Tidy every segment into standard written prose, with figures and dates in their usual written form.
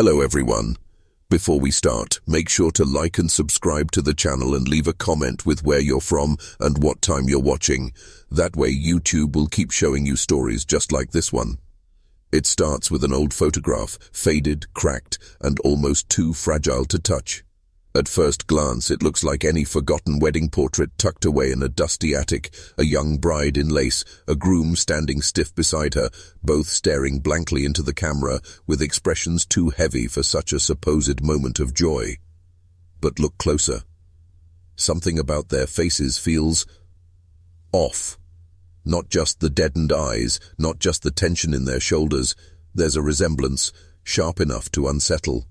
Hello everyone. Before we start, make sure to like and subscribe to the channel and leave a comment with where you're from and what time you're watching. That way YouTube will keep showing you stories just like this one. It starts with an old photograph, faded, cracked, and almost too fragile to touch. At first glance, it looks like any forgotten wedding portrait tucked away in a dusty attic, a young bride in lace, a groom standing stiff beside her, both staring blankly into the camera with expressions too heavy for such a supposed moment of joy. But look closer. Something about their faces feels off. Not just the deadened eyes, not just the tension in their shoulders. There's a resemblance, sharp enough to unsettle.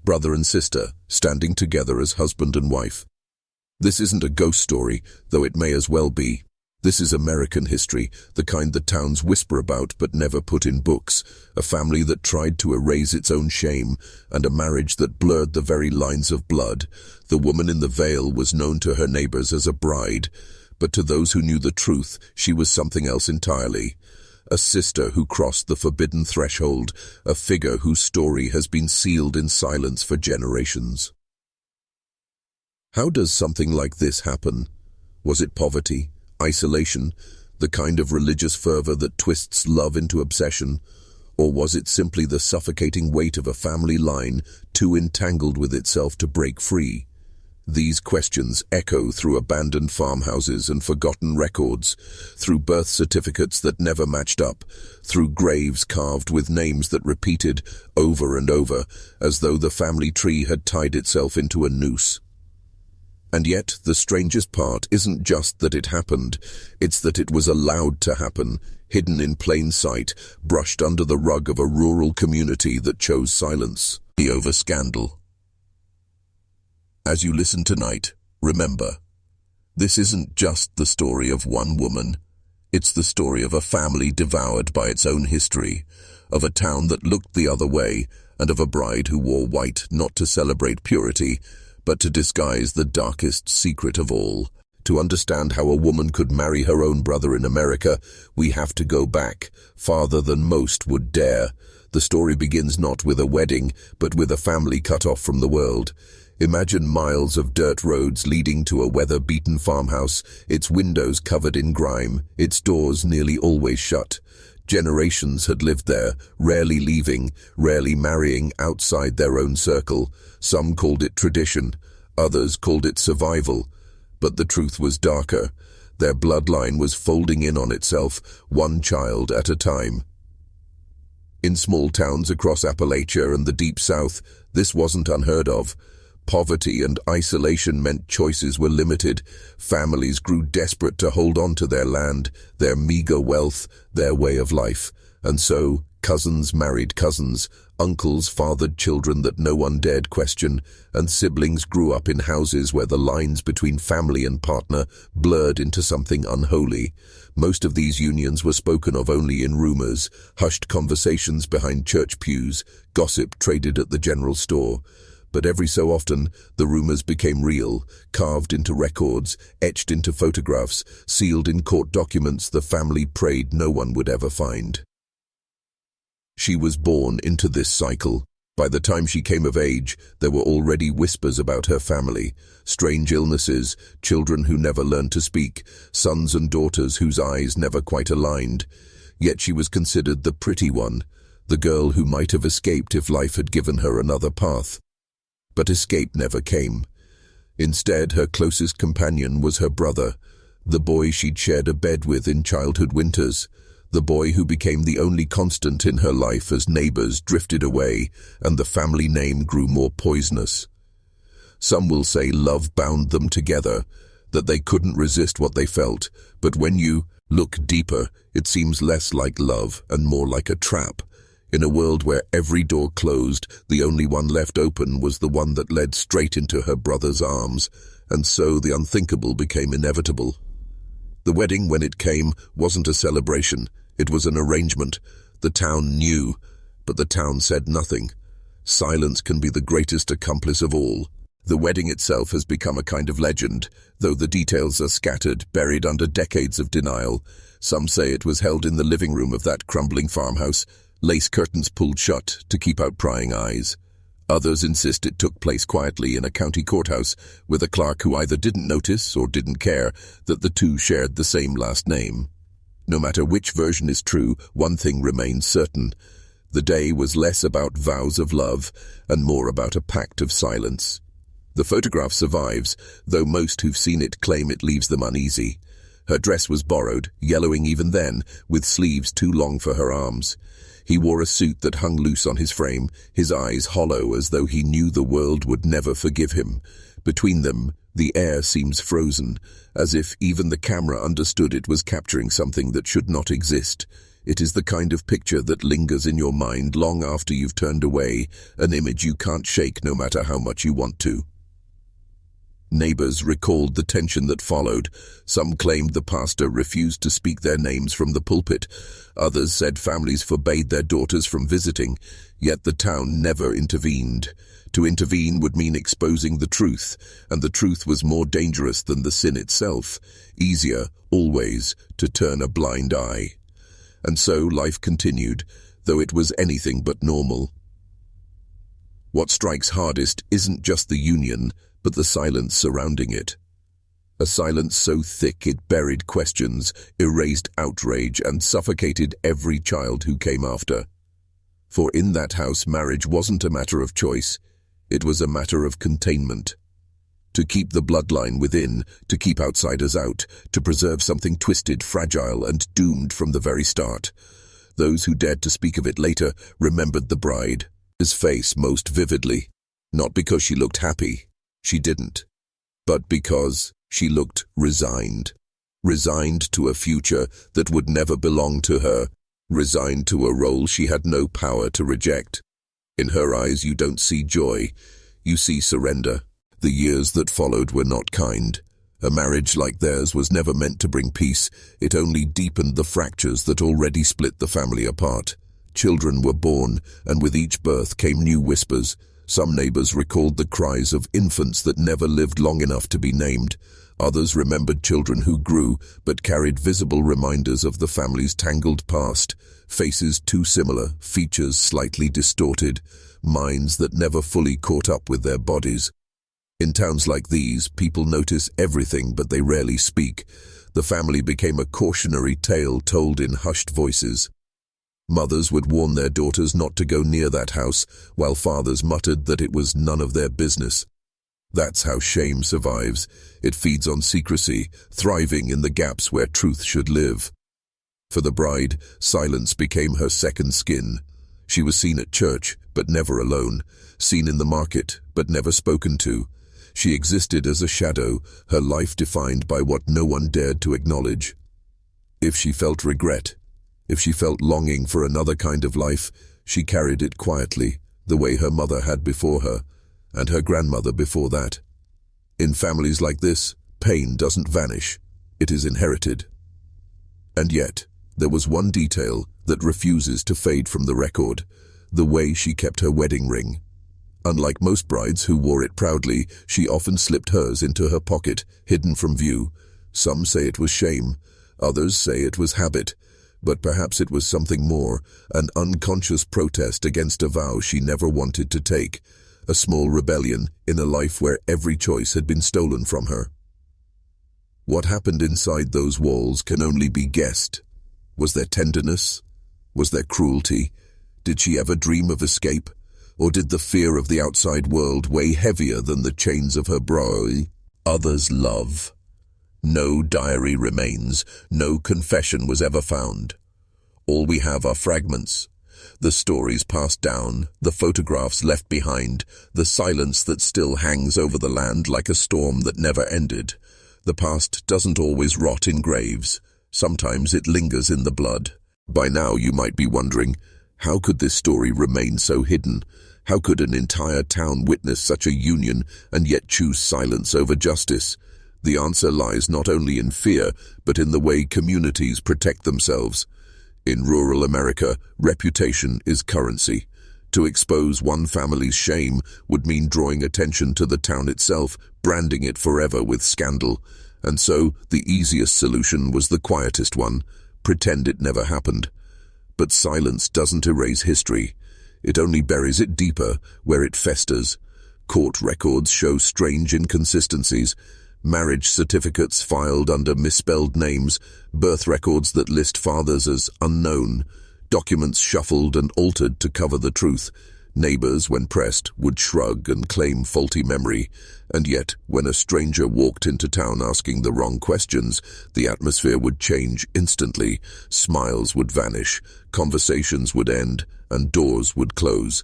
Brother and sister, standing together as husband and wife. This isn't a ghost story, though it may as well be. This is American history, the kind that towns whisper about but never put in books, a family that tried to erase its own shame, and a marriage that blurred the very lines of blood. The woman in the veil was known to her neighbors as a bride, but to those who knew the truth, she was something else entirely. A sister who crossed the forbidden threshold, a figure whose story has been sealed in silence for generations. How does something like this happen? Was it poverty, isolation, the kind of religious fervor that twists love into obsession? Or was it simply the suffocating weight of a family line too entangled with itself to break free? These questions echo through abandoned farmhouses and forgotten records, through birth certificates that never matched up, through graves carved with names that repeated over and over, as though the family tree had tied itself into a noose. And yet, the strangest part isn't just that it happened, it's that it was allowed to happen, hidden in plain sight, brushed under the rug of a rural community that chose silence over scandal. As you listen tonight, remember, this isn't just the story of one woman. It's the story of a family devoured by its own history, of a town that looked the other way, and of a bride who wore white not to celebrate purity, but to disguise the darkest secret of all. To understand how a woman could marry her own brother in America, we have to go back, farther than most would dare. The story begins not with a wedding, but with a family cut off from the world. Imagine miles of dirt roads leading to a weather-beaten farmhouse, its windows covered in grime, its doors nearly always shut. Generations had lived there, rarely leaving, rarely marrying outside their own circle. Some called it tradition, others called it survival. But the truth was darker. Their bloodline was folding in on itself, one child at a time. In small towns across Appalachia and the Deep South, this wasn't unheard of. Poverty and isolation meant choices were limited. Families grew desperate to hold on to their land, their meager wealth, their way of life. And so, cousins married cousins, uncles fathered children that no one dared question, and siblings grew up in houses where the lines between family and partner blurred into something unholy. Most of these unions were spoken of only in rumors, hushed conversations behind church pews, gossip traded at the general store. But every so often, the rumors became real, carved into records, etched into photographs, sealed in court documents the family prayed no one would ever find. She was born into this cycle. By the time she came of age, there were already whispers about her family, strange illnesses, children who never learned to speak, sons and daughters whose eyes never quite aligned. Yet she was considered the pretty one, the girl who might have escaped if life had given her another path. But escape never came. Instead, her closest companion was her brother, the boy she'd shared a bed with in childhood winters, the boy who became the only constant in her life as neighbors drifted away and the family name grew more poisonous. Some will say love bound them together, that they couldn't resist what they felt, but when you look deeper, it seems less like love and more like a trap. In a world where every door closed, the only one left open was the one that led straight into her brother's arms, and so the unthinkable became inevitable. The wedding, when it came, wasn't a celebration. It was an arrangement. The town knew, but the town said nothing. Silence can be the greatest accomplice of all. The wedding itself has become a kind of legend, though the details are scattered, buried under decades of denial. Some say it was held in the living room of that crumbling farmhouse. lace curtains pulled shut to keep out prying eyes. Others insist it took place quietly in a county courthouse with a clerk who either didn't notice or didn't care that the two shared the same last name. No matter which version is true, one thing remains certain. The day was less about vows of love and more about a pact of silence. The photograph survives, though most who've seen it claim it leaves them uneasy. Her dress was borrowed, yellowing even then, with sleeves too long for her arms. He wore a suit that hung loose on his frame, his eyes hollow as though he knew the world would never forgive him. Between them, the air seems frozen, as if even the camera understood it was capturing something that should not exist. It is the kind of picture that lingers in your mind long after you've turned away, an image you can't shake no matter how much you want to. Neighbors recalled the tension that followed. Some claimed the pastor refused to speak their names from the pulpit. Others said families forbade their daughters from visiting, yet the town never intervened. To intervene would mean exposing the truth, and the truth was more dangerous than the sin itself. Easier, always, to turn a blind eye. And so life continued, though it was anything but normal. What strikes hardest isn't just the union, but the silence surrounding it. A silence so thick it buried questions, erased outrage, and suffocated every child who came after. For in that house, marriage wasn't a matter of choice, it was a matter of containment. To keep the bloodline within, to keep outsiders out, to preserve something twisted, fragile, and doomed from the very start. Those who dared to speak of it later remembered the bride's face most vividly, not because she looked happy. She didn't, but because she looked resigned. Resigned to a future that would never belong to her, resigned to a role she had no power to reject. In her eyes you don't see joy, you see surrender. The years that followed were not kind. A marriage like theirs was never meant to bring peace, it only deepened the fractures that already split the family apart. Children were born, and with each birth came new whispers. Some neighbors recalled the cries of infants that never lived long enough to be named. Others remembered children who grew, but carried visible reminders of the family's tangled past. Faces too similar, features slightly distorted, minds that never fully caught up with their bodies. In towns like these, people notice everything, but they rarely speak. The family became a cautionary tale told in hushed voices. Mothers would warn their daughters not to go near that house, while fathers muttered that it was none of their business. That's how shame survives. It feeds on secrecy, thriving in the gaps where truth should live. For the bride, silence became her second skin. She was seen at church, but never alone, seen in the market, but never spoken to. She existed as a shadow, her life defined by what no one dared to acknowledge. If she felt regret, if she felt longing for another kind of life, she carried it quietly, the way her mother had before her, and her grandmother before that. In families like this, pain doesn't vanish, it is inherited. And yet, there was one detail that refuses to fade from the record, the way she kept her wedding ring. Unlike most brides who wore it proudly, she often slipped hers into her pocket, hidden from view. Some say it was shame, others say it was habit, but perhaps it was something more, an unconscious protest against a vow she never wanted to take, a small rebellion in a life where every choice had been stolen from her. What happened inside those walls can only be guessed. Was there tenderness? Was there cruelty? Did she ever dream of escape? Or did the fear of the outside world weigh heavier than the chains of her brow? Others love. No diary remains, no confession was ever found. All we have are fragments. The stories passed down, the photographs left behind, the silence that still hangs over the land like a storm that never ended. The past doesn't always rot in graves. Sometimes it lingers in the blood. By now you might be wondering, how could this story remain so hidden? How could an entire town witness such a union and yet choose silence over justice? The answer lies not only in fear, but in the way communities protect themselves. In rural America, reputation is currency. To expose one family's shame would mean drawing attention to the town itself, branding it forever with scandal. And so, the easiest solution was the quietest one: pretend it never happened. But silence doesn't erase history. It only buries it deeper, where it festers. Court records show strange inconsistencies. Marriage certificates filed under misspelled names, birth records that list fathers as unknown, documents shuffled and altered to cover the truth. Neighbors, when pressed, would shrug and claim faulty memory, and yet, when a stranger walked into town asking the wrong questions, the atmosphere would change instantly. Smiles would vanish, conversations would end, and doors would close.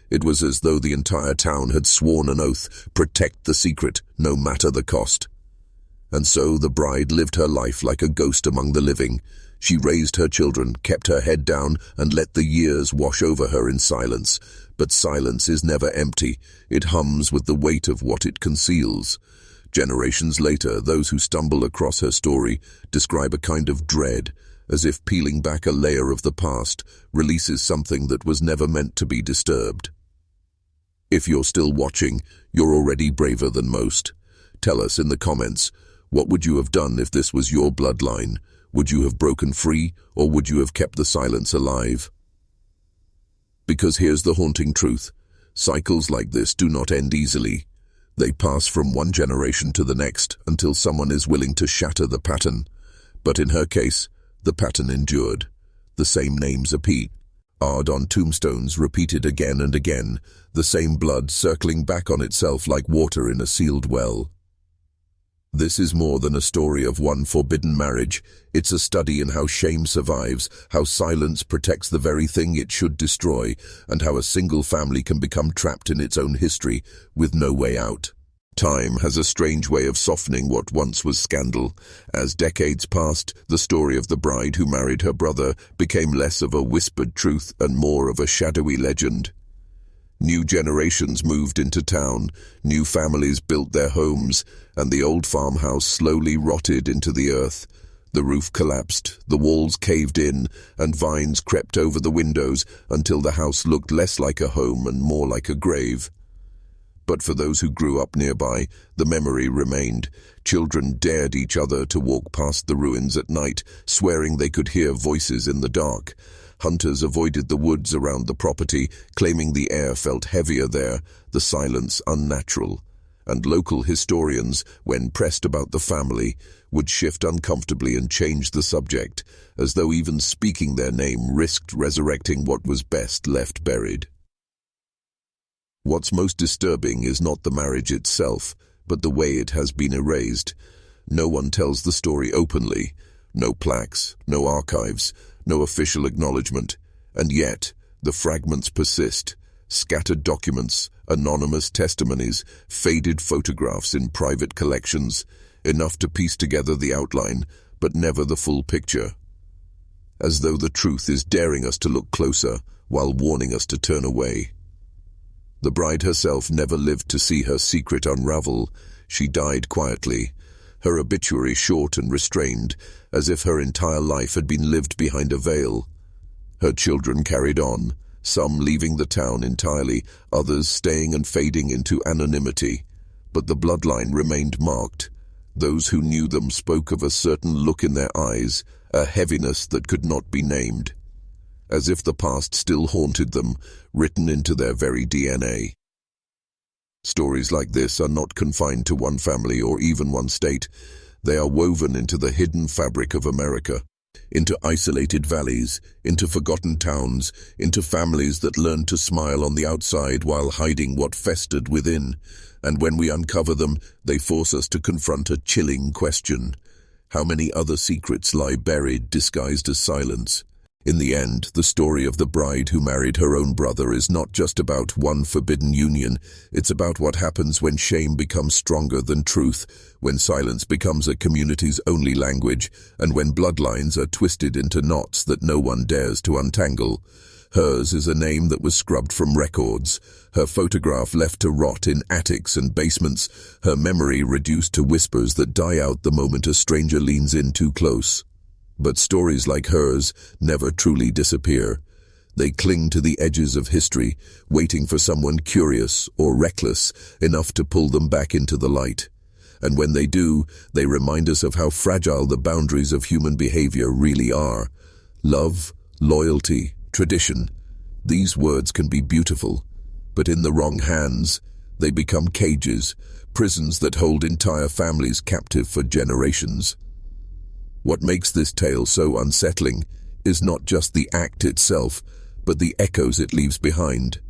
It was as though the entire town had sworn an oath, protect the secret, no matter the cost. And so the bride lived her life like a ghost among the living. She raised her children, kept her head down, and let the years wash over her in silence. But silence is never empty. It hums with the weight of what it conceals. Generations later, those who stumble across her story describe a kind of dread, as if peeling back a layer of the past releases something that was never meant to be disturbed. If you're still watching, you're already braver than most. Tell us in the comments, what would you have done if this was your bloodline? Would you have broken free, or would you have kept the silence alive? Because here's the haunting truth. Cycles like this do not end easily. They pass from one generation to the next until someone is willing to shatter the pattern. But in her case, the pattern endured. The same names appear on tombstones repeated again and again, the same blood circling back on itself like water in a sealed well. This is more than a story of one forbidden marriage. It's a study in how shame survives, how silence protects the very thing it should destroy, and how a single family can become trapped in its own history with no way out. Time has a strange way of softening what once was scandal. As decades passed, the story of the bride who married her brother became less of a whispered truth and more of a shadowy legend. New generations moved into town, new families built their homes, and the old farmhouse slowly rotted into the earth. The roof collapsed, the walls caved in, and vines crept over the windows until the house looked less like a home and more like a grave. But for those who grew up nearby, the memory remained. Children dared each other to walk past the ruins at night, swearing they could hear voices in the dark. Hunters avoided the woods around the property, claiming the air felt heavier there, the silence unnatural. And local historians, when pressed about the family, would shift uncomfortably and change the subject, as though even speaking their name risked resurrecting what was best left buried. What's most disturbing is not the marriage itself, but the way it has been erased. No one tells the story openly. No plaques, no archives, no official acknowledgement. And yet, the fragments persist. Scattered documents, anonymous testimonies, faded photographs in private collections, enough to piece together the outline, but never the full picture. As though the truth is daring us to look closer, while warning us to turn away. The bride herself never lived to see her secret unravel. She died quietly, her obituary short and restrained, as if her entire life had been lived behind a veil. Her children carried on, some leaving the town entirely, others staying and fading into anonymity. But the bloodline remained marked. Those who knew them spoke of a certain look in their eyes, a heaviness that could not be named. As if the past still haunted them, written into their very DNA. Stories like this are not confined to one family or even one state. They are woven into the hidden fabric of America, into isolated valleys, into forgotten towns, into families that learned to smile on the outside while hiding what festered within. And when we uncover them, they force us to confront a chilling question. How many other secrets lie buried, disguised as silence? In the end, the story of the bride who married her own brother is not just about one forbidden union. It's about what happens when shame becomes stronger than truth, when silence becomes a community's only language, and when bloodlines are twisted into knots that no one dares to untangle. Hers is a name that was scrubbed from records, her photograph left to rot in attics and basements, her memory reduced to whispers that die out the moment a stranger leans in too close. But stories like hers never truly disappear. They cling to the edges of history, waiting for someone curious or reckless enough to pull them back into the light. And when they do, they remind us of how fragile the boundaries of human behavior really are. Love, loyalty, tradition. These words can be beautiful, but in the wrong hands, they become cages, prisons that hold entire families captive for generations. What makes this tale so unsettling is not just the act itself, but the echoes it leaves behind.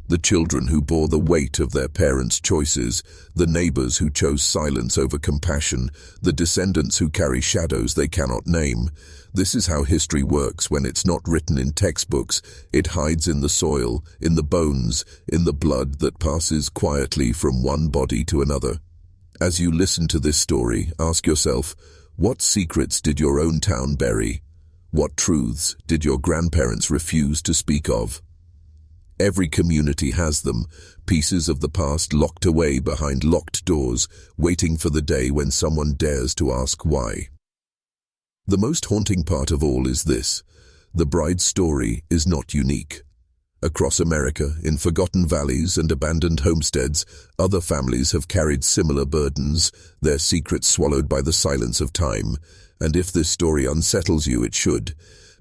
The children who bore the weight of their parents' choices, the neighbors who chose silence over compassion, the descendants who carry shadows they cannot name. This is how history works when it's not written in textbooks. It hides in the soil, in the bones, in the blood that passes quietly from one body to another. As you listen to this story, ask yourself, what secrets did your own town bury? What truths did your grandparents refuse to speak of? Every community has them, pieces of the past locked away behind locked doors, waiting for the day when someone dares to ask why. The most haunting part of all is this: the bride's story is not unique. Across America, in forgotten valleys and abandoned homesteads, other families have carried similar burdens, their secrets swallowed by the silence of time. And if this story unsettles you, it should,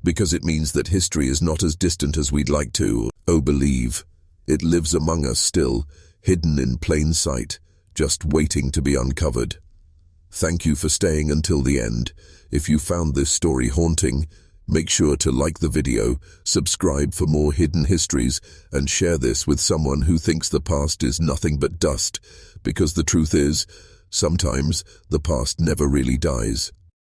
because it means that history is not as distant as we'd like to. Oh, believe, it lives among us still, hidden in plain sight, just waiting to be uncovered. Thank you for staying until the end. If you found this story haunting, make sure to like the video, subscribe for more hidden histories, and share this with someone who thinks the past is nothing but dust, because the truth is, sometimes the past never really dies.